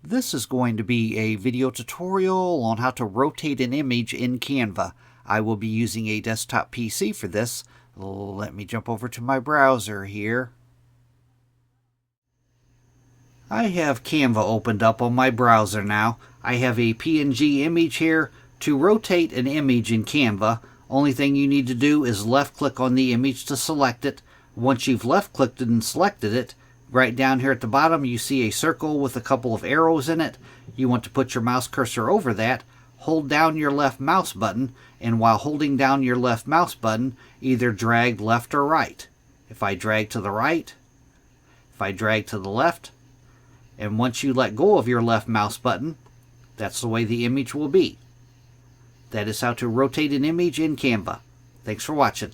This is going to be a video tutorial on how to rotate an image in Canva. I will be using a desktop PC for this. Let me jump over to my browser here. I have Canva opened up on my browser now. I have a PNG image here. To rotate an image in Canva, only thing you need to do is left click on the image to select it. Once you've left clicked it and selected it, right down here at the bottom you see a circle with a couple of arrows in it. You want to put your mouse cursor over that, hold down your left mouse button, and while holding down your left mouse button, either drag left or right. If I drag to the right, if I drag to the left, and once you let go of your left mouse button, that's the way the image will be. That is how to rotate an image in Canva. Thanks for watching.